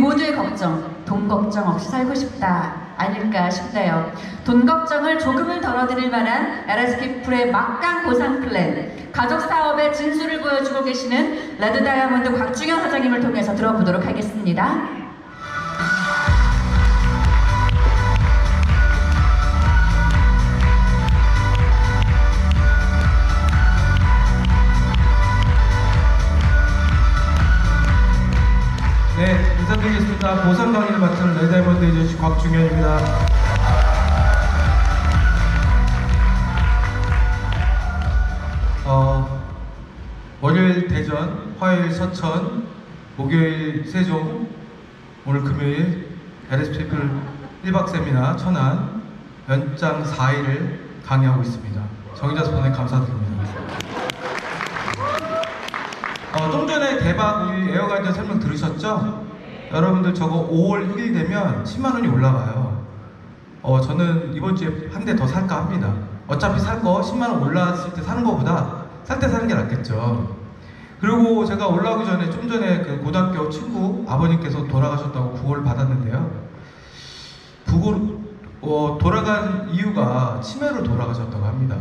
모두의 걱정, 돈 걱정 없이 살고 싶다 아닐까 싶네요. 돈 걱정을 조금은 덜어드릴 만한 LS피플의 막강 보상 플랜, 가족 사업의 진수를 보여주고 계시는 레드 다이아몬드 곽중현 사장님을 통해서 들어보도록 하겠습니다. 네, 인사드리겠습니다. 보상 강의를 맡은 레드다이아몬드 에이전시 곽중현입니다. 월요일 대전, 화요일 서천, 목요일 세종, 오늘 금요일 LS피플 1박 세미나 천안 연장 4일을 강의하고 있습니다. 정의자 스폰에 감사드립니다. 좀 전에 대박 우리 에어가이드 설명 들으셨죠? 여러분들 저거 5월 1일 되면 10만원이 올라가요. 저는 이번 주에 한 대 더 살까 합니다. 어차피 살 거 10만원 올랐을 때 사는 거보다 살 때 사는 게 낫겠죠. 그리고 제가 올라오기 전에 좀 전에 그 고등학교 친구 아버님께서 돌아가셨다고 부고를 받았는데요. 돌아간 이유가 치매로 돌아가셨다고 합니다.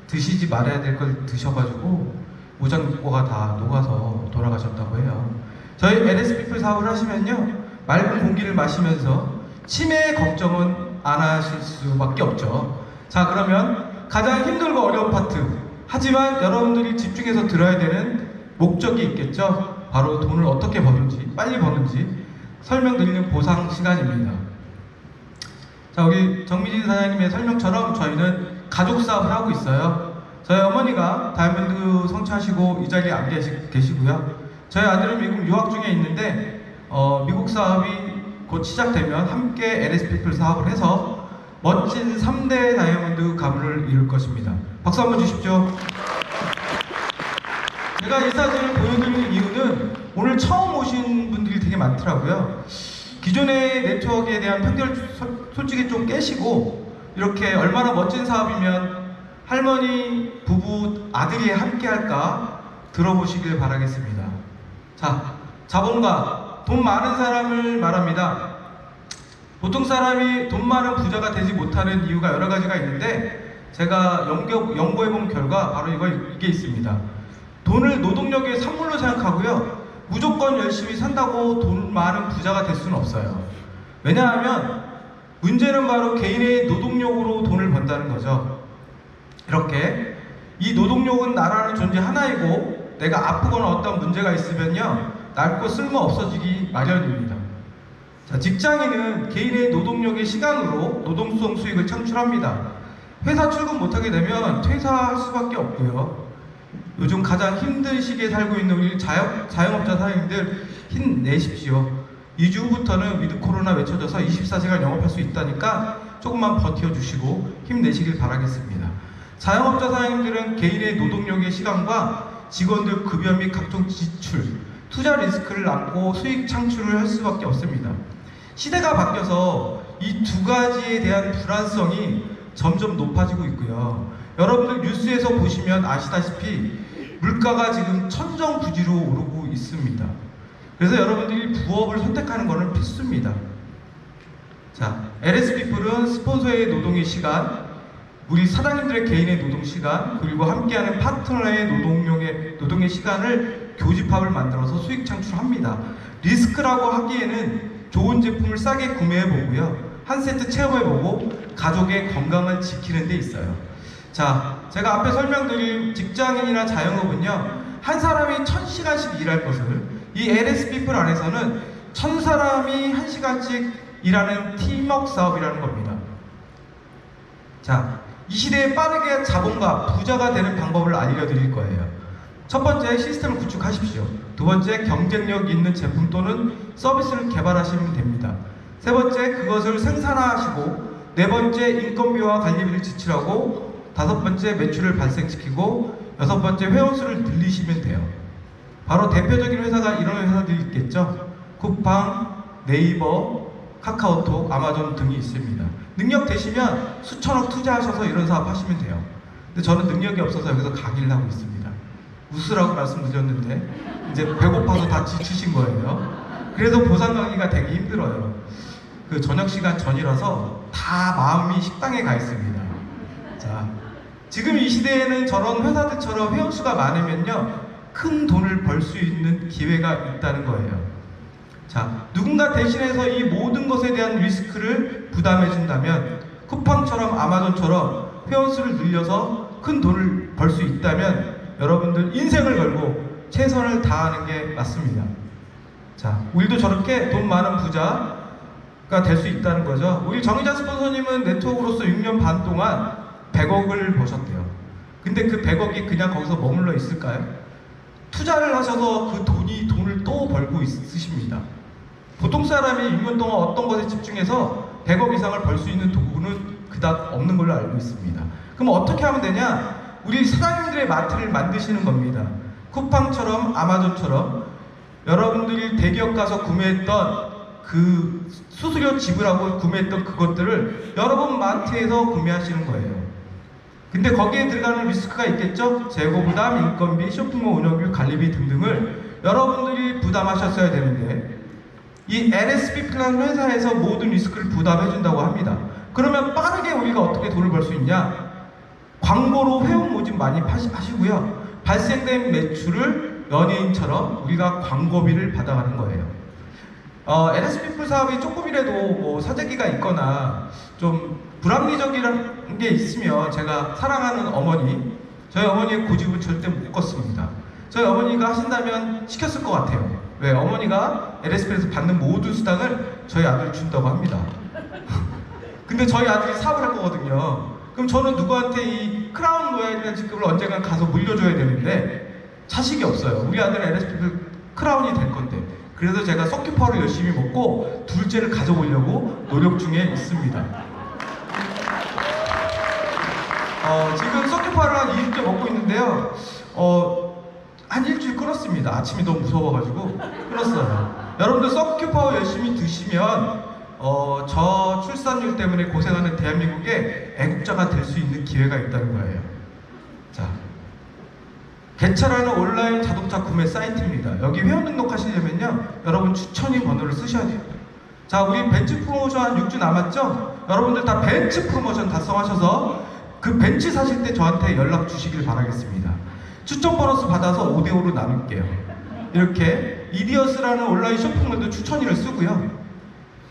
드시지 말아야 될 걸 드셔가지고 무장고가 다 녹아서 돌아가셨다고 해요. 저희 LS피플 사업을 하시면요, 맑은 공기를 마시면서 치매 걱정은 안 하실 수밖에 없죠. 자, 그러면 가장 힘들고 어려운 파트, 하지만 여러분들이 집중해서 들어야 되는 목적이 있겠죠. 바로 돈을 어떻게 버는지, 빨리 버는지 설명드리는 보상 시간입니다. 자, 우리 정미진 사장님의 설명처럼 저희는 가족 사업을 하고 있어요. 저희 어머니가 다이아몬드 성취하시고 이 자리에 안 계시고요. 저희 아들은 미국 유학 중에 있는데 미국 사업이 곧 시작되면 함께 LS피플 사업을 해서 멋진 3대 다이아몬드 가문을 이룰 것입니다. 박수 한번 주십시오. 제가 이 사진을 보여드리는 이유는 오늘 처음 오신 분들이 되게 많더라고요. 기존의 네트워크에 대한 편견을 솔직히 좀 깨시고 이렇게 얼마나 멋진 사업이면 할머니, 부부, 아들이 함께 할까 들어보시길 바라겠습니다. 자, 자본가, 돈 많은 사람을 말합니다. 보통 사람이 돈 많은 부자가 되지 못하는 이유가 여러 가지가 있는데 제가 연구해본 결과 바로 이게 있습니다. 돈을 노동력의 산물로 생각하고요, 무조건 열심히 산다고 돈 많은 부자가 될 수는 없어요. 왜냐하면 문제는 바로 개인의 노동력으로 돈을 번다는 거죠. 이렇게 이 노동력은 나라는 존재 하나이고 내가 아프거나 어떤 문제가 있으면요, 낡고 쓸모 없어지기 마련입니다. 자, 직장인은 개인의 노동력의 시간으로 노동성 수익을 창출합니다. 회사 출근 못하게 되면 퇴사할 수밖에 없고요. 요즘 가장 힘든 시기에 살고 있는 우리 자영업자 사장님들 힘내십시오. 2주 후부터는 위드 코로나 외쳐져서 24시간 영업할 수 있다니까 조금만 버텨주시고 힘내시길 바라겠습니다. 자영업자 사장님들은 개인의 노동력의 시간과 직원들 급여 및 각종 지출, 투자 리스크를 안고 수익 창출을 할 수밖에 없습니다. 시대가 바뀌어서 이 두 가지에 대한 불안성이 점점 높아지고 있고요. 여러분들 뉴스에서 보시면 아시다시피 물가가 지금 천정부지로 오르고 있습니다. 그래서 여러분들이 부업을 선택하는 것은 필수입니다. 자, LS피플은 스폰서의 노동의 시간, 우리 사장님들의 개인의 노동 시간, 그리고 함께하는 파트너의 노동의 시간을 교집합을 만들어서 수익 창출합니다. 리스크라고 하기에는 좋은 제품을 싸게 구매해보고요, 한 세트 체험해보고 가족의 건강을 지키는 데 있어요. 자, 제가 앞에 설명드린 직장인이나 자영업은요, 한 사람이 1000시간씩 일할 것을 이 LS피플 안에서는 1000사람이 1시간씩 일하는 팀워크 사업이라는 겁니다. 자, 이 시대에 빠르게 자본가, 부자가 되는 방법을 알려드릴 거예요. 첫 번째, 시스템을 구축하십시오. 두 번째, 경쟁력 있는 제품 또는 서비스를 개발하시면 됩니다. 세 번째, 그것을 생산화하시고, 네 번째, 인건비와 관리비를 지출하고, 다섯 번째, 매출을 발생시키고, 여섯 번째, 회원수를 늘리시면 돼요. 바로 대표적인 회사가 이런 회사들이 있겠죠. 쿠팡, 네이버, 카카오톡, 아마존 등이 있습니다. 능력 되시면 수천억 투자하셔서 이런 사업 하시면 돼요. 근데 저는 능력이 없어서 여기서 강의를 하고 있습니다. 웃으라고 말씀드렸는데 이제 배고파서 다 지치신 거예요. 그래서 보상 강의가 되게 힘들어요. 그 저녁 시간 전이라서 다 마음이 식당에 가 있습니다. 자, 지금 이 시대에는 저런 회사들처럼 회원수가 많으면요, 큰 돈을 벌 수 있는 기회가 있다는 거예요. 자, 누군가 대신해서 이 모든 것에 대한 리스크를 부담해준다면, 쿠팡처럼 아마존처럼 회원수를 늘려서 큰 돈을 벌 수 있다면 여러분들 인생을 걸고 최선을 다하는 게 맞습니다. 자, 우리도 저렇게 돈 많은 부자가 될 수 있다는 거죠. 우리 정의자 스폰서님은 네트워크로서 6년 반 동안 100억을 버셨대요. 근데 그 100억이 그냥 거기서 머물러 있을까요? 투자를 하셔서 그 돈을 또 벌고 있으십니다. 보통 사람이 6년 동안 어떤 것에 집중해서 100억 이상을 벌 수 있는 도구는 그닥 없는 걸로 알고 있습니다. 그럼 어떻게 하면 되냐? 우리 사장님들의 마트를 만드시는 겁니다. 쿠팡처럼 아마존처럼 여러분들이 대기업 가서 구매했던 그 수수료 지불하고 구매했던 그것들을 여러분 마트에서 구매하시는 거예요. 근데 거기에 들어가는 리스크가 있겠죠? 재고 부담, 인건비, 쇼핑몰 운영비, 관리비 등등을 여러분들이 부담하셨어야 되는데 이 LSP라는 회사에서 모든 리스크를 부담해준다고 합니다. 그러면 빠르게 우리가 어떻게 돈을 벌 수 있냐? 광고로 회원 모집 많이 하시고요. 발생된 매출을 연예인처럼 우리가 광고비를 받아가는 거예요. LSP 사업이 조금이라도 뭐 사재기가 있거나 좀 불합리적이라는 게 있으면 제가 사랑하는 어머니, 저희 어머니의 고집을 절대 못 걷습니다. 저희 어머니가 하신다면 시켰을 것 같아요. 왜? 어머니가 LSP에서 받는 모든 수당을 저희 아들 준다고 합니다. 근데 저희 아들이 사업을 할 거거든요. 그럼 저는 누구한테 이 크라운 로얄이라는 직급을 언젠가 가서 물려줘야 되는데 자식이 없어요. 우리 아들은 LSP 크라운이 될 건데. 그래서 제가 서큐파워를 열심히 먹고 둘째를 가져오려고 노력 중에 있습니다. 지금 서큐파워를 한 2주째 먹고 있는데요. 한 일주일 끊었습니다. 아침이 너무 무서워가지고 끊었어요. 여러분들 서큐파워 열심히 드시면 저 출산율 때문에 고생하는 대한민국의 애국자가 될 수 있는 기회가 있다는 거예요. 자, 개차라는 온라인 자동차 구매 사이트입니다. 여기 회원 등록하시려면요, 여러분 추천인 번호를 쓰셔야 돼요. 자, 우리 벤츠 프로모션 한 6주 남았죠? 여러분들 다 벤츠 프로모션 달성하셔서 그 벤츠 사실 때 저한테 연락 주시길 바라겠습니다. 추천 보너스 받아서 5대5로 나눌게요. 이렇게 이디어스라는 온라인 쇼핑몰도 추천인을 쓰고요.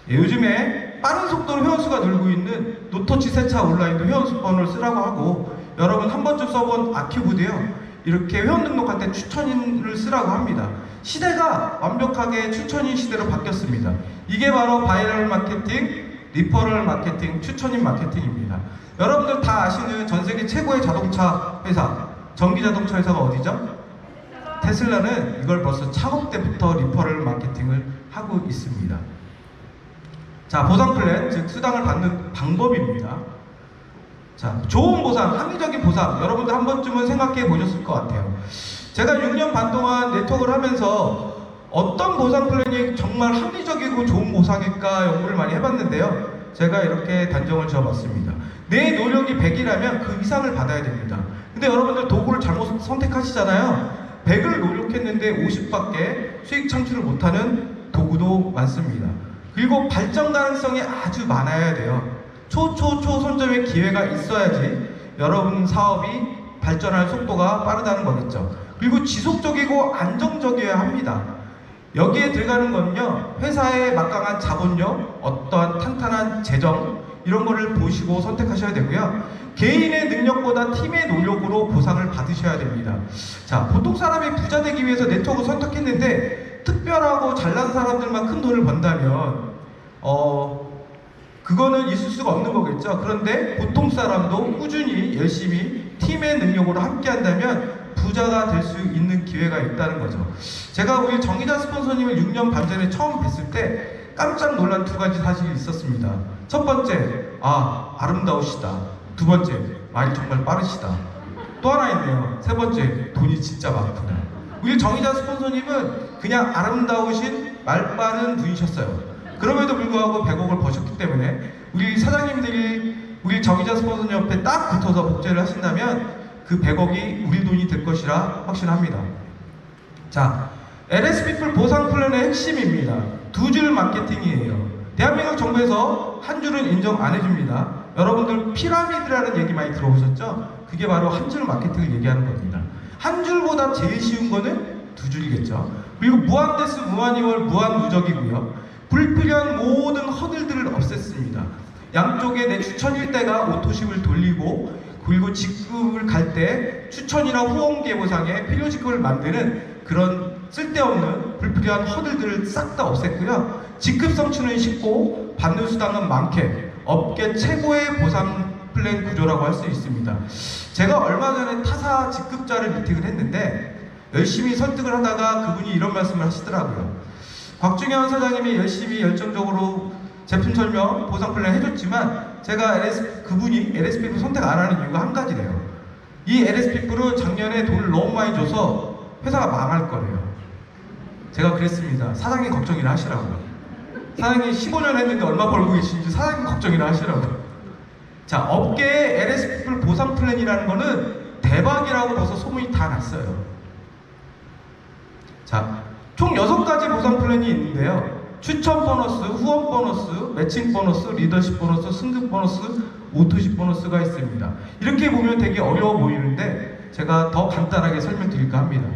요즘에 빠른 속도로 회원수가 늘고 있는 노터치 세차 온라인도 회원수 번호를 쓰라고 하고, 여러분 한 번쯤 써본 아큐브도요, 이렇게 회원 등록할 때 추천인을 쓰라고 합니다. 시대가 완벽하게 추천인 시대로 바뀌었습니다. 이게 바로 바이럴 마케팅, 리퍼럴 마케팅, 추천인 마케팅입니다. 여러분들 다 아시는 전 세계 최고의 자동차 회사, 전기 자동차 회사가 어디죠? 테슬라는 이걸 벌써 창업 때부터 리퍼럴 마케팅을 하고 있습니다. 자, 보상 플랜, 즉 수당을 받는 방법입니다. 자, 좋은 보상, 합리적인 보상, 여러분들 한 번쯤은 생각해 보셨을 것 같아요. 제가 6년 반 동안 네트워크를 하면서 어떤 보상 플랜이 정말 합리적이고 좋은 보상일까 연구를 많이 해봤는데요. 제가 이렇게 단정을 지어봤습니다. 내 노력이 100이라면 그 이상을 받아야 됩니다. 근데 여러분들 도구를 잘못 선택하시잖아요. 100을 노력했는데 50밖에 수익 창출을 못하는 도구도 많습니다. 그리고 발전 가능성이 아주 많아야 돼요. 초선점의 기회가 있어야지 여러분 사업이 발전할 속도가 빠르다는 거겠죠. 그리고 지속적이고 안정적이어야 합니다. 여기에 들어가는 건요, 회사의 막강한 자본력, 어떠한 탄탄한 재정, 이런 거를 보시고 선택하셔야 되고요. 개인의 능력보다 팀의 노력으로 보상을 받으셔야 됩니다. 자, 보통 사람이 부자 되기 위해서 네트워크 선택했는데 특별하고 잘난 사람들만 큰 돈을 번다면 그거는 있을 수가 없는 거겠죠. 그런데 보통 사람도 꾸준히 열심히 팀의 능력으로 함께 한다면 부자가 될 수 있는 기회가 있다는 거죠. 제가 우리 정의자 스폰서님을 6년 반 전에 처음 뵀을 때 깜짝 놀란 두 가지 사실이 있었습니다. 첫 번째, 아름다우시다. 두 번째, 말이 정말 빠르시다. 또 하나 있네요. 세 번째, 돈이 진짜 많구나. 우리 정의자 스폰서님은 그냥 아름다우신 말 빠른 분이셨어요. 그럼에도 불구하고 100억을 버셨기 때문에 우리 사장님들이 우리 정의자 스폰서님 옆에 딱 붙어서 복제를 하신다면 그 100억이 우리 돈이 될 것이라 확신합니다. 자, LS피플 보상 플랜의 핵심입니다. 두 줄 마케팅이에요. 대한민국 정부에서 한 줄은 인정 안 해줍니다. 여러분들 피라미드라는 얘기 많이 들어보셨죠? 그게 바로 한 줄 마케팅을 얘기하는 겁니다. 한 줄보다 제일 쉬운 거는 두 줄이겠죠. 그리고 무한대수, 무한이월, 무한누적이고요. 불필요한 모든 허들들을 없앴습니다. 양쪽에 내 추천 일대가 오토십을 돌리고, 그리고 직급을 갈 때 추천이나 후원계 보상에 필요 직급을 만드는 그런 쓸데없는 불필요한 허들들을 싹 다 없앴고요. 직급 성취는 쉽고 받는 수당은 많게 업계 최고의 보상 플랜 구조라고 할 수 있습니다. 제가 얼마 전에 타사 직급자를 미팅을 했는데 열심히 설득을 하다가 그분이 이런 말씀을 하시더라고요. 곽중현 사장님이 열심히 열정적으로 제품 설명, 보상 플랜 해줬지만 제가 그분이 LS피플 선택 안 하는 이유가 한 가지래요. 이 LS피플은 작년에 돈을 너무 많이 줘서 회사가 망할 거래요. 제가 그랬습니다. 사장님 걱정이나 하시라고요. 사장님 15년 했는데 얼마 벌고 계신지 사장님 걱정이나 하시라고요. 자, 업계의 LS피플 보상 플랜이라는 거는 대박이라고 벌써 소문이 다 났어요. 자, 총 6가지 보상 플랜이 있는데요. 추천 보너스, 후원 보너스, 매칭 보너스, 리더십 보너스, 승급 보너스, 오토십 보너스가 있습니다. 이렇게 보면 되게 어려워 보이는데 제가 더 간단하게 설명드릴까 합니다.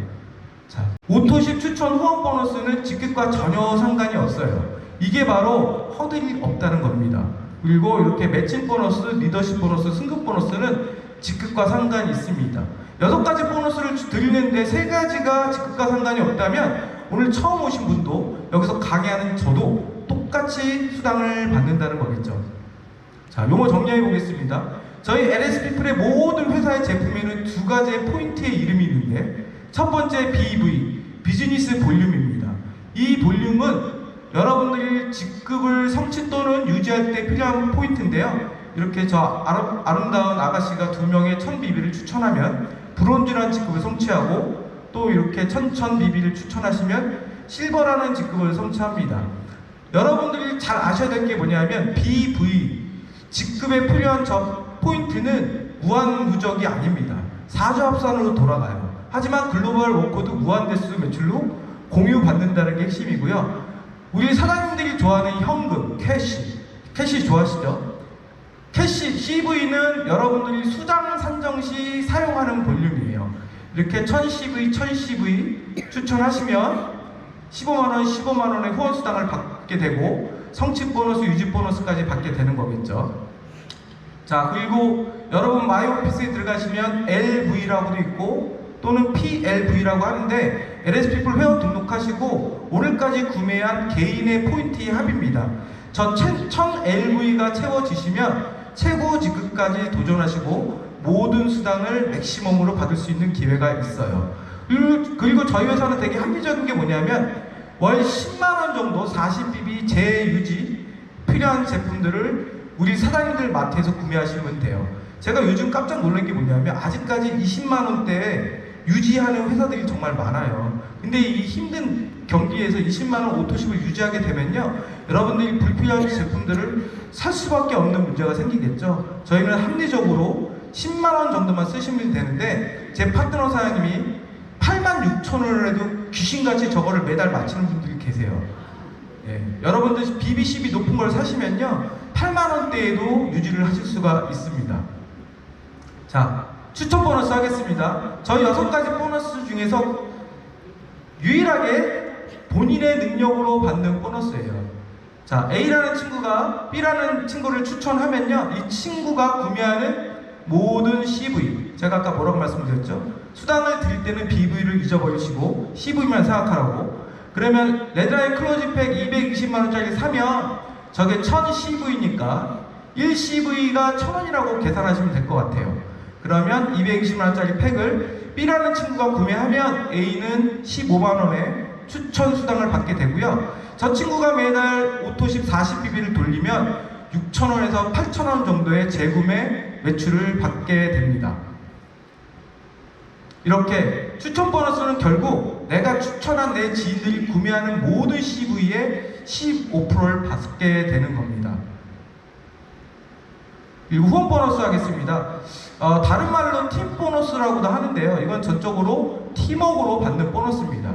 자, 오토십 추천 후원 보너스는 직급과 전혀 상관이 없어요. 이게 바로 허들이 없다는 겁니다. 그리고 이렇게 매칭 보너스, 리더십 보너스, 승급 보너스는 직급과 상관이 있습니다. 6가지 보너스를 드리는데 3가지가 직급과 상관이 없다면 오늘 처음 오신 분도 여기서 강의하는 저도 똑같이 수당을 받는다는 거겠죠. 자, 용어 정리해 보겠습니다. 저희 LS피플의 모든 회사의 제품에는 2가지의 포인트의 이름이 있는데 첫 번째 BV, 비즈니스 볼륨입니다. 이 볼륨은 여러분들이 직급을 성취 또는 유지할 때 필요한 포인트인데요. 이렇게 저 아름다운 아가씨가 2명의 1000BB를 추천하면 브론즈라는 직급을 성취하고 또 이렇게 1000BB를 추천하시면 실버라는 직급을 성취합니다. 여러분들이 잘 아셔야 될 게 뭐냐면 BV, 직급에 필요한 저 포인트는 무한누적이 아닙니다. 4조 합산으로 돌아가요. 하지만 글로벌 워코드 무한대수 매출로 공유받는다는 게 핵심이고요. 우리 사장님들이 좋아하는 현금, 캐시 좋아하시죠? 캐시, CV는 여러분들이 수당 산정 시 사용하는 볼륨이에요. 이렇게 1000CV, 1000CV 추천하시면 15만원, 15만원의 후원 수당을 받게 되고 성취 보너스, 유지 보너스까지 받게 되는 거겠죠. 자, 그리고 여러분 마이오피스에 들어가시면 LV라고도 있고 또는 PLV라고 하는데 LS피플 회원 등록하시고 오늘까지 구매한 개인의 포인트의 합입니다. 저 1000LV가 채워지시면 최고 직급까지 도전하시고 모든 수당을 맥시멈으로 받을 수 있는 기회가 있어요. 그리고 저희 회사는 되게 합리적인 게 뭐냐면 월 10만원 정도 40BB 재유지 필요한 제품들을 우리 사장님들 마트에서 구매하시면 돼요. 제가 요즘 깜짝 놀란 게 뭐냐면 아직까지 20만원대에 유지하는 회사들이 정말 많아요. 근데 이 힘든 경기에서 20만원 오토십을 유지하게 되면요, 여러분들이 불필요한 제품들을 살 수밖에 없는 문제가 생기겠죠. 저희는 합리적으로 10만원 정도만 쓰시면 되는데 제 파트너 사장님이 86,000원을 해도 귀신같이 저거를 매달 맞추는 분들이 계세요. 예, 여러분들 BBCB 높은 걸 사시면요 8만원대에도 유지를 하실 수가 있습니다. 자, 추천 보너스 하겠습니다. 저희 6가지 보너스 중에서 유일하게 본인의 능력으로 받는 보너스예요. 자, A라는 친구가 B라는 친구를 추천하면요, 이 친구가 구매하는 모든 CV, 제가 아까 뭐라고 말씀드렸죠? 수당을 드릴 때는 BV를 잊어버리시고 CV만 생각하라고. 그러면 레드라인 클로징팩 220만원짜리 사면 저게 1000CV니까 1CV가 1000원이라고 계산하시면 될 것 같아요. 그러면 220만원짜리 팩을 B라는 친구가 구매하면 A는 15만원의 추천 수당을 받게 되고요. 저 친구가 매달 오토십 40BB를 돌리면 6,000원에서 8,000원 정도의 재구매 매출을 받게 됩니다. 이렇게 추천 보너스는 결국 내가 추천한 내 지인들이 구매하는 모든 CV의 15%를 받게 되는 겁니다. 그리고 후원 보너스 하겠습니다. 다른 말로 팀 보너스라고도 하는데요. 이건 전적으로 팀워크로 받는 보너스입니다.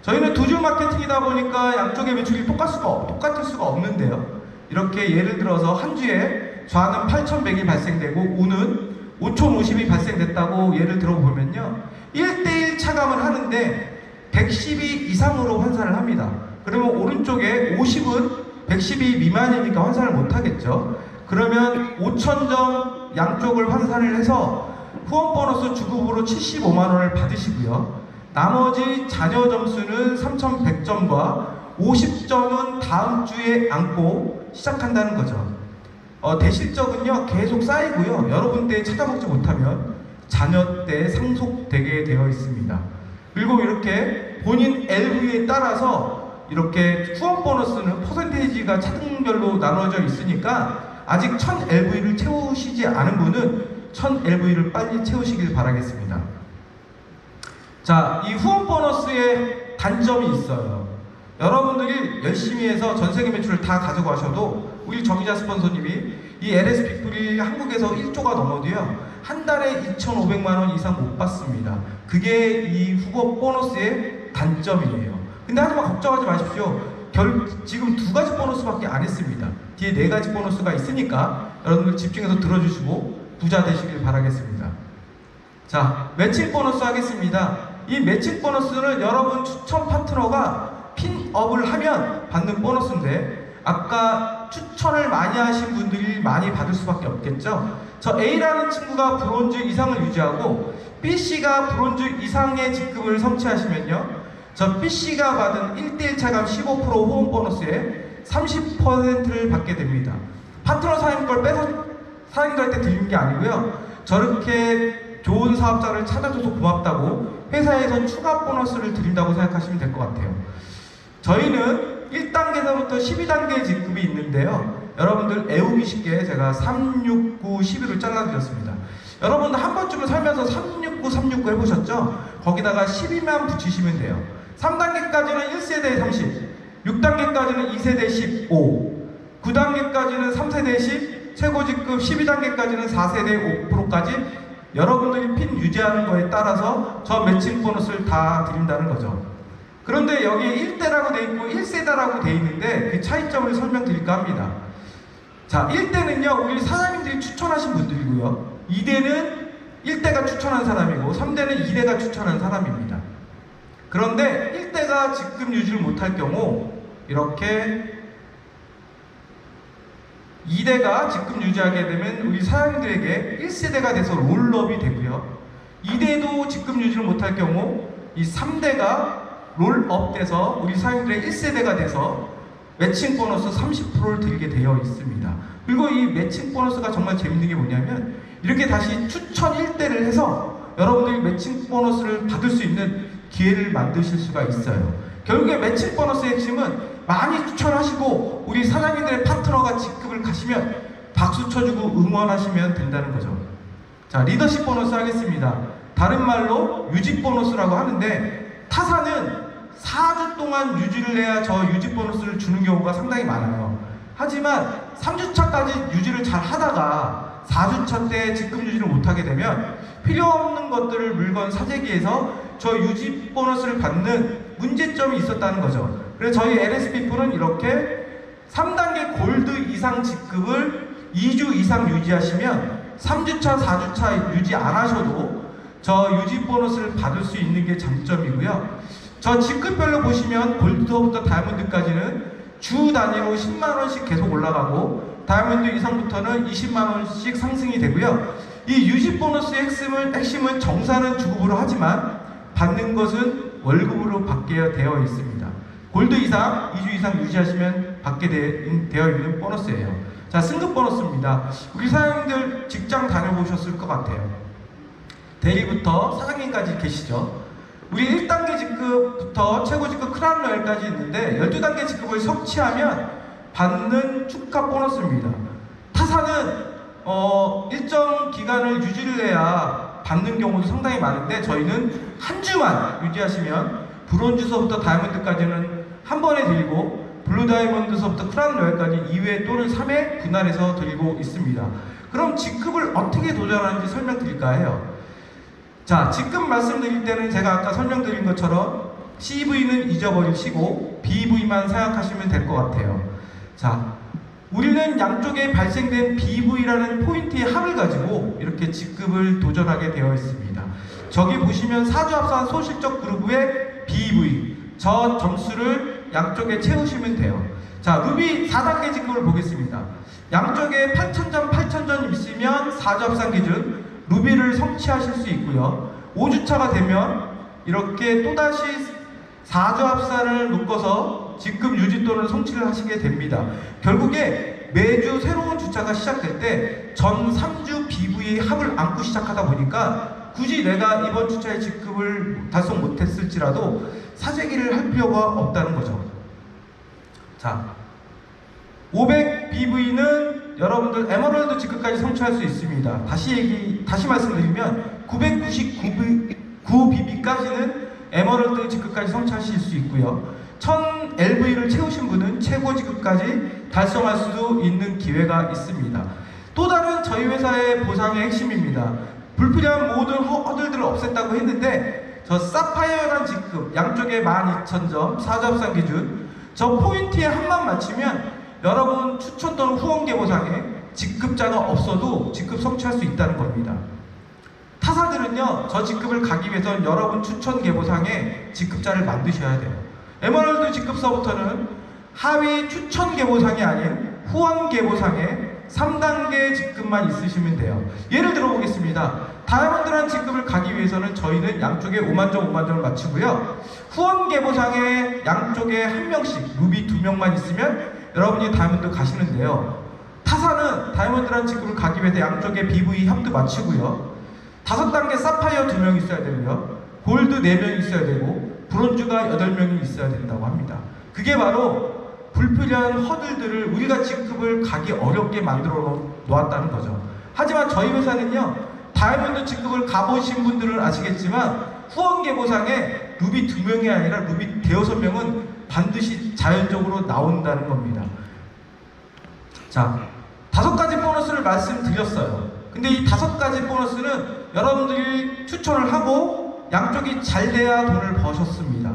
저희는 두줄 마케팅이다 보니까 양쪽의 매출이 똑같을 수가 없는데요. 이렇게 예를 들어서 한 주에 좌는 8,100이 발생되고 우는 5,050이 발생됐다고 예를 들어보면요. 1대1 차감을 하는데 112 이상으로 환산을 합니다. 그러면 오른쪽에 50은 112 미만이니까 환산을 못하겠죠. 그러면 5,000점 양쪽을 환산을 해서 후원 보너스 주급으로 75만원을 받으시고요. 나머지 자녀 점수는 3,100점과 50점은 다음 주에 안고 시작한다는 거죠. 대실적은요 계속 쌓이고요. 여러분 때 찾아먹지 못하면 자녀 때 상속되게 되어 있습니다. 그리고 이렇게 본인 LV에 따라서 이렇게 후원 보너스는 퍼센테이지가 차등별로 나눠져 있으니까 아직 1000 LV를 채우시지 않은 분은 1000 LV를 빨리 채우시길 바라겠습니다. 자, 이 후원 보너스의 단점이 있어요. 여러분들이 열심히 해서 전 세계 매출을 다 가져가셔도 우리 정의자 스폰서님이 이 LS피플이 한국에서 1조가 넘어도요 한 달에 2,500만원 이상 못 받습니다. 그게 이 후원 보너스의 단점이에요. 근데 하지만 걱정하지 마십시오. 지금 2가지 보너스밖에 안 했습니다. 뒤에 4가지 보너스가 있으니까 여러분들 집중해서 들어주시고 부자 되시길 바라겠습니다. 자, 매칭 보너스 하겠습니다. 이 매칭 보너스는 여러분 추천 파트너가 핀업을 하면 받는 보너스인데 아까 추천을 많이 하신 분들이 많이 받을 수밖에 없겠죠. 저 A라는 친구가 브론즈 이상을 유지하고 B씨가 브론즈 이상의 직급을 성취하시면요 저 B씨가 받은 1대1 차감 15% 후원 보너스에 30%를 받게 됩니다. 파트너 사장님 걸 빼서 사장님들한테 드리는 게 아니고요 저렇게 좋은 사업자를 찾아줘서 고맙다고 회사에서 추가 보너스를 드린다고 생각하시면 될 것 같아요. 저희는 1단계서부터 12단계 직급이 있는데요. 여러분들 애우기 쉽게 제가 369, 11을 잘라드렸습니다. 여러분들 한 번쯤은 살면서 369, 369 해보셨죠? 거기다가 12만 붙이시면 돼요. 3단계까지는 1세대 30, 6단계까지는 2세대 15, 9단계까지는 3세대 10, 최고직급 12단계까지는 4세대 5%까지 여러분들이 핀 유지하는 거에 따라서 저 매칭 보너스를 다 드린다는 거죠. 그런데 여기에 1대라고 돼 있고 1세대라고 돼 있는데 그 차이점을 설명드릴까 합니다. 자, 1대는요 우리 사장님들이 추천하신 분들이고요 2대는 1대가 추천한 사람이고 3대는 2대가 추천한 사람입니다. 그런데 1대가 직급 유지를 못할 경우 이렇게 2대가 직급 유지하게 되면 우리 사장님들에게 1세대가 돼서 롤업이 되고요 2대도 직급 유지를 못할 경우 이 3대가 롤업 돼서 우리 사장님들의 1세대가 돼서 매칭 보너스 30%를 드리게 되어 있습니다. 그리고 이 매칭 보너스가 정말 재밌는 게 뭐냐면 이렇게 다시 추천 1대를 해서 여러분들이 매칭 보너스를 받을 수 있는 기회를 만드실 수가 있어요. 결국에 매칭 보너스의 핵심은 많이 추천하시고 우리 사장님들의 파트너가 직급을 가시면 박수 쳐주고 응원하시면 된다는 거죠. 자, 리더십 보너스 하겠습니다. 다른 말로 유지 보너스라고 하는데 타사는 4주 동안 유지를 해야 저 유지 보너스를 주는 경우가 상당히 많아요. 하지만 3주차까지 유지를 잘 하다가 4주차 때 직급 유지를 못하게 되면 필요 없는 것들을 물건 사재기에서 저 유지 보너스를 받는 문제점이 있었다는 거죠. 그래서 저희 LS피플은 이렇게 3단계 골드 이상 직급을 2주 이상 유지하시면 3주차, 4주차 유지 안 하셔도 저 유지 보너스를 받을 수 있는 게 장점이고요. 저 직급별로 보시면 골드부터 다이아몬드까지는 주 단위로 10만원씩 계속 올라가고 다이아몬드 이상부터는 20만원씩 상승이 되고요. 이 유지 보너스의 핵심은 정산은 주급으로 하지만 받는 것은 월급으로 받게 되어 있습니다. 골드 이상 2주 이상 유지하시면 받게 되어 있는 보너스예요. 자, 승급 보너스입니다. 우리 사장님들 직장 다녀보셨을 것 같아요. 대리부터 사장님까지 계시죠. 우리 1단계 직급부터 최고 직급 크라운 로얄까지 있는데 12단계 직급을 성취하면 받는 축하 보너스입니다. 타사는 일정 기간을 유지를 해야 받는 경우도 상당히 많은데 저희는 한 주만 유지하시면 브론즈서부터 다이아몬드까지는 한 번에 드리고 블루 다이아몬드서부터 크라운 로얄까지 2회 또는 3회 분할해서 드리고 있습니다. 그럼 직급을 어떻게 도전하는지 설명드릴까 해요. 자, 직급 말씀드릴 때는 제가 아까 설명드린 것처럼 CV는 잊어버리시고 BV만 생각하시면 될 것 같아요. 자, 우리는 양쪽에 발생된 BV라는 포인트의 합을 가지고 이렇게 직급을 도전하게 되어 있습니다. 저기 보시면 사주합산 소실적 그루브의 BV, 저 점수를 양쪽에 채우시면 돼요. 자, 루비 4단계 직급을 보겠습니다. 양쪽에 8,000점, 8,000점 있으면 사주합산 기준 루비를 성취하실 수 있고요. 5주차가 되면 이렇게 또다시 사주합산을 묶어서 직급 유지 또는 성취를 하시게 됩니다. 결국에 매주 새로운 주차가 시작될 때 전 3주 BV의 합을 안고 시작하다 보니까 굳이 내가 이번 주차의 직급을 달성 못했을지라도 사재기를 할 필요가 없다는 거죠. 자, 500 BV는 여러분들 에메랄드 직급까지 성취할 수 있습니다. 다시 말씀드리면 999 BB까지는 에메랄드 직급까지 성취하실 수 있고요. 1000 LV를 채우신 분은 최고 직급까지 달성할 수도 있는 기회가 있습니다. 또 다른 저희 회사의 보상의 핵심입니다. 불필요한 모든 허들들을 없앴다고 했는데 저 사파이어란 직급 양쪽에 12,000점 사주합산 기준 저 포인트에 한만 맞추면 여러분 추천 또는 후원계 보상에 직급자가 없어도 직급 성취할 수 있다는 겁니다. 타사들은요, 저 직급을 가기 위해서는 여러분 추천 계보상에 직급자를 만드셔야 돼요. 에메랄드 직급서부터는 하위 추천 계보상이 아닌 후원 계보상에 3단계 직급만 있으시면 돼요. 예를 들어 보겠습니다. 다이아몬드란 직급을 가기 위해서는 저희는 양쪽에 5만점 5만점을 맞추고요. 후원 계보상에 양쪽에 한 명씩 루비 2명만 있으면 여러분이 다이아몬드 가시는데요. 타사는 다이아몬드란 직급을 가기 위해서 양쪽에 BV 합도 맞추고요. 5단계 사파이어 2명 있어야 되고요. 골드 4명 있어야 되고 브론즈가 8명이 있어야 된다고 합니다. 그게 바로 불필요한 허들들을 우리가 직급을 가기 어렵게 만들어 놓았다는 거죠. 하지만 저희 회사는요, 다이아몬드 직급을 가보신 분들은 아시겠지만 후원계 보상에 루비 2명이 아니라 루비 6명은 반드시 자연적으로 나온다는 겁니다. 자, 5가지 보너스를 말씀드렸어요. 근데 이 5가지 보너스는 여러분들이 추천을 하고 양쪽이 잘 돼야 돈을 버셨습니다.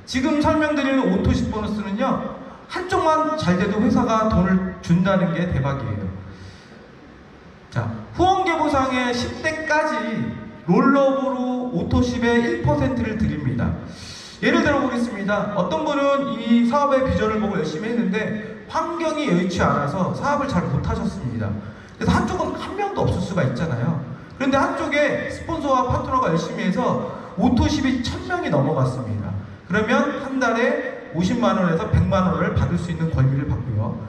지금 설명드리는 오토십 보너스는요, 한쪽만 잘 돼도 회사가 돈을 준다는 게 대박이에요. 자, 후원계 보상의 10대까지 롤업으로 오토십의 1%를 드립니다. 예를 들어 보겠습니다. 어떤 분은 이 사업의 비전을 보고 열심히 했는데 환경이 여의치 않아서 사업을 잘 못하셨습니다. 그래서 한쪽은 한 명도 없을 수가 있잖아요. 그런데 한쪽에 스폰서와 파트너가 열심히 해서 오토십이 1000명이 넘어갔습니다. 그러면 한 달에 50만원에서 100만원을 받을 수 있는 권리를 받고요.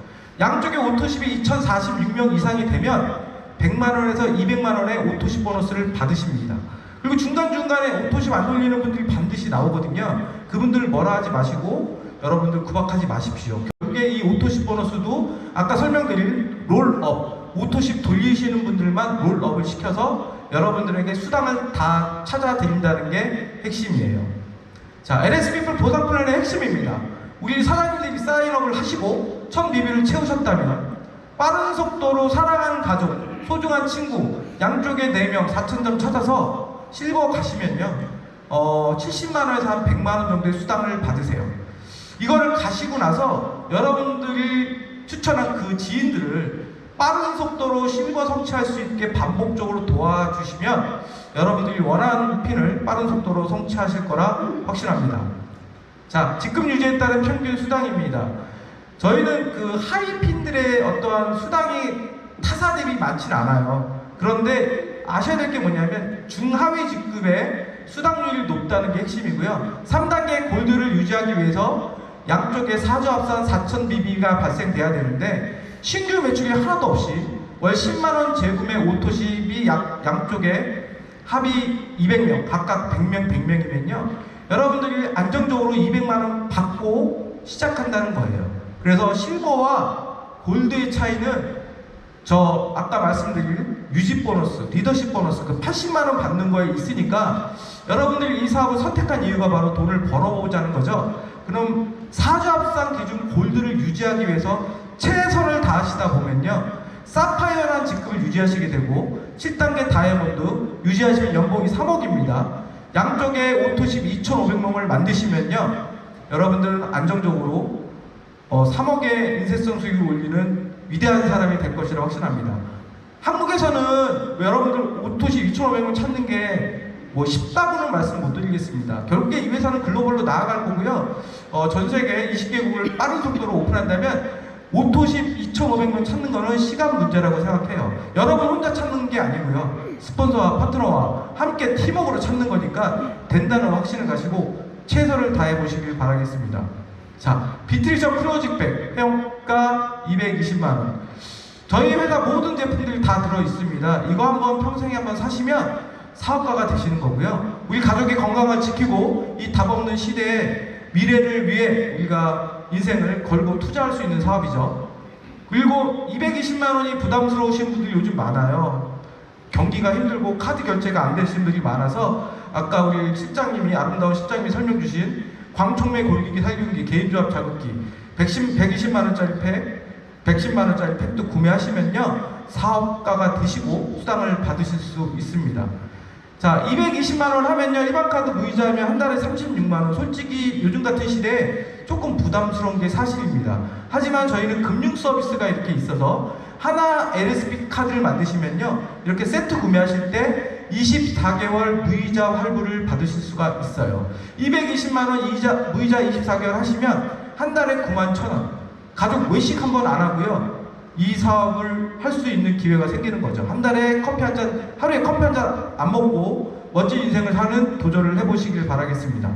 양쪽에 오토십이 2046명 이상이 되면 100만원에서 200만원의 오토십 보너스를 받으십니다. 그리고 중간중간에 오토십 안 돌리는 분들이 반드시 나오거든요. 그분들 뭐라 하지 마시고 여러분들 구박하지 마십시오. 결국에 이 오토십 보너스도 아까 설명드린 롤업, 오토십 돌리시는 분들만 롤업을 시켜서 여러분들에게 수당을 다 찾아드린다는 게 핵심이에요. 자, LSP풀 보상 플랜의 핵심입니다. 우리 사장님들이 사인업을 하시고 1000 BB를 채우셨다면 빠른 속도로 사랑하는 가족, 소중한 친구 양쪽에 4명 4,000점 찾아서 실버 가시면요 70만원에서 한 100만원 정도의 수당을 받으세요. 이거를 가시고 나서 여러분들이 추천한 그 지인들을 빠른 속도로 실버 성취할 수 있게 반복적으로 도와주시면 여러분들이 원하는 핀을 빠른 속도로 성취하실 거라 확신합니다. 자, 직급 유지에 따른 평균 수당입니다. 저희는 그 하위 핀들의 어떠한 수당이 타사 대비 많지는 않아요. 그런데 아셔야 될 게 뭐냐면 중하위 직급의 수당률이 높다는 게 핵심이고요. 3단계 골드를 유지하기 위해서 양쪽에 사주합산 4,000 BB가 발생돼야 되는데 신규 매출이 하나도 없이 월 10만원 재구매 오토십이 양쪽에 합이 200명, 각각 100명, 100명이면요. 여러분들이 안정적으로 200만원 받고 시작한다는 거예요. 그래서 실버와 골드의 차이는 저 아까 말씀드린 유지 보너스, 리더십 보너스 그 80만원 받는 거에 있으니까 여러분들이 이 사업을 선택한 이유가 바로 돈을 벌어보자는 거죠. 그럼 사주합산 기준 골드를 유지하기 위해서 최선을 다하시다 보면요, 사파이어라는 직급을 유지하시게 되고 7단계 다이아몬드 유지하시면 연봉이 3억입니다. 양쪽에 오토십 2,500명을 만드시면요, 여러분들은 안정적으로 3억의 인쇄성 수익을 올리는 위대한 사람이 될 것이라 확신합니다. 한국에서는 여러분들 오토십 2,500명 찾는 게 뭐 쉽다고는 말씀 못 드리겠습니다. 결국에 이 회사는 글로벌로 나아갈 거고요. 전 세계 20개국을 빠른 속도로 오픈한다면 오토십 2,500명 찾는 거는 시간 문제라고 생각해요. 여러분 혼자 찾는 게 아니고요. 스폰서와 파트너와 함께 팀워크로 찾는 거니까 된다는 확신을 가지고 최선을 다해 보시길 바라겠습니다. 자, 비트리션 크로직백 회원가 220만 원. 저희 회사 모든 제품들이 다 들어 있습니다. 이거 한번 평생에 한번 사시면 사업가가 되시는 거고요. 우리 가족의 건강을 지키고 이 답 없는 시대에 미래를 위해 우리가 인생을 걸고 투자할 수 있는 사업이죠. 그리고 220만 원이 부담스러우신 분들이 요즘 많아요. 경기가 힘들고 카드 결제가 안 되시는 분들이 많아서 아까 우리 실장님이 아름다운 실장님이 설명 주신 광촉매 골기기 살균기 개인조합 자극기 120만 원짜리 팩 110만 원짜리 팩도 구매하시면요 사업가가 되시고 수당을 받으실 수 있습니다. 자, 220만 원 하면요 일반 카드 무이자면 한 달에 36만 원. 솔직히 요즘 같은 시대에 조금 부담스러운 게 사실입니다. 하지만 저희는 금융 서비스가 이렇게 있어서 하나 LSP 카드를 만드시면요 이렇게 세트 구매하실 때 24개월 무이자 할부를 받으실 수가 있어요. 220만 원 무이자 24개월 하시면 한 달에 91,000원. 가족 외식 한 번 안 하고요 이 사업을 할 수 있는 기회가 생기는 거죠. 한 달에 커피 한 잔, 하루에 커피 한 잔 안 먹고 멋진 인생을 사는 도전을 해보시길 바라겠습니다.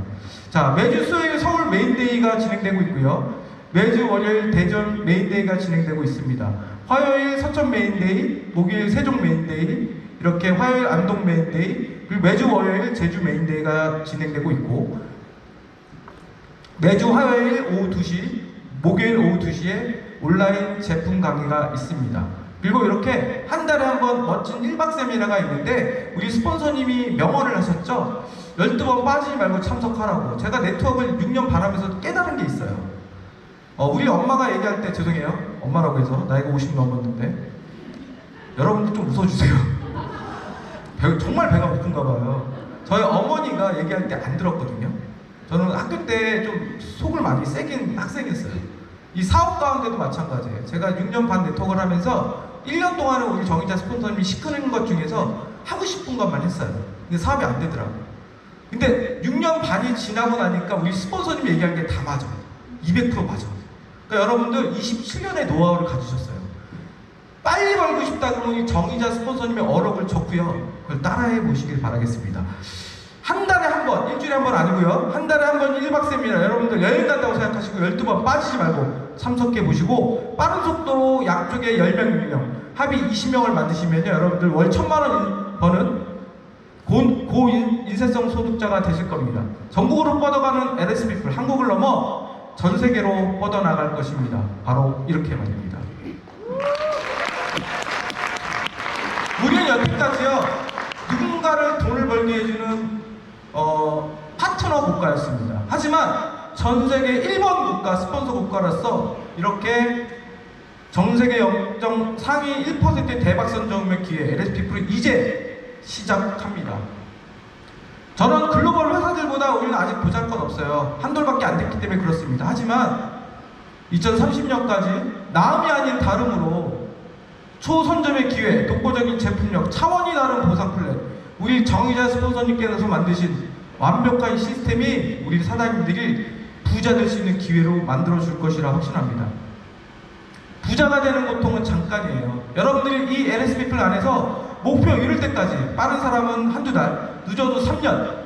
자, 매주 수요일 서울 메인데이가 진행되고 있고요. 매주 월요일 대전 메인데이가 진행되고 있습니다. 화요일 서천 메인데이, 목요일 세종 메인데이, 이렇게 화요일 안동 메인데이, 그리고 매주 월요일 제주 메인데이가 진행되고 있고, 매주 화요일 오후 2시, 목요일 오후 2시에 온라인 제품 강의가 있습니다. 그리고 이렇게 한 달에 한 번 멋진 1박 세미나가 있는데 우리 스폰서님이 명언을 하셨죠. 12번 빠지지 말고 참석하라고. 제가 네트워크를 6년 반 하면서 깨달은 게 있어요. 우리 엄마가 얘기할 때, 죄송해요 엄마라고 해서 나이가 50 넘었는데 여러분들 좀 웃어주세요. 정말 배가 고픈가 봐요. 저희 어머니가 얘기할 때 안 들었거든요. 저는 학교 때 좀 속을 많이 세긴 학생이었어요. 이 사업 가운데도 마찬가지예요. 제가 6년 반 네트워크를 하면서 1년 동안은 우리 정의자 스폰서님이 시키는 것 중에서 하고 싶은 것만 했어요. 근데 사업이 안 되더라고요. 근데 6년 반이 지나고 나니까 우리 스폰서님이 얘기한 게 다 맞아. 200% 맞아. 그러니까 여러분들 27년의 노하우를 가지셨어요. 빨리 벌고 싶다 그러면 정의자 스폰서님의 어록을 적고요. 그걸 따라해 보시길 바라겠습니다. 한 달에 한 번, 일주일에 한 번 아니고요. 한 달에 한 번 1박 세미나 여러분들 여행 간다고 생각하시고 12번 빠지지 말고 참석해 보시고 빠른 속도로 양쪽에 10명, 6명, 합의 20명을 만드시면요. 여러분들 월 1,000만 원 버는 고인쇄성 소득자가 되실 겁니다. 전국으로 뻗어가는 LSP풀, 한국을 넘어 전 세계로 뻗어나갈 것입니다. 바로 이렇게 말입니다. 우리는 여태까지요. 누군가를 돈을 벌게 해주는 파트너 국가였습니다. 하지만 전 세계 1번 국가, 스폰서 국가로서 이렇게 전 세계 영정 상위 1%의 대박 선정의 기회, LSP풀이 이제 시작합니다. 저는 글로벌 회사들보다 우리는 아직 보잘것 없어요. 한 돌밖에 안 됐기 때문에 그렇습니다. 하지만 2030년까지 남이 아닌 다름으로 초선점의 기회, 독보적인 제품력, 차원이 다른 보상 플랜, 우리 정의자 스폰서님께서 만드신 완벽한 시스템이 우리 사장님들이 부자 될 수 있는 기회로 만들어줄 것이라 확신합니다. 부자가 되는 고통은 잠깐이에요. 여러분들이 이 LSP풀 안에서 목표 이룰 때까지, 빠른 사람은 한두 달, 늦어도 3년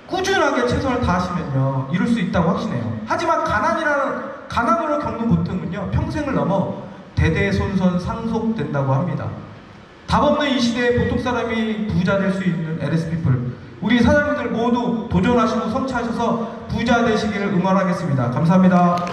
꾸준하게 최선을 다하시면요 이룰 수 있다고 확신해요. 하지만 가난으로 겪는 고통은요 평생을 넘어 대대손손 상속된다고 합니다. 답 없는 이 시대에 보통 사람이 부자 될 수 있는 LSP풀, 우리 사장님들 모두 도전하시고 성취하셔서 부자 되시기를 응원하겠습니다. 감사합니다.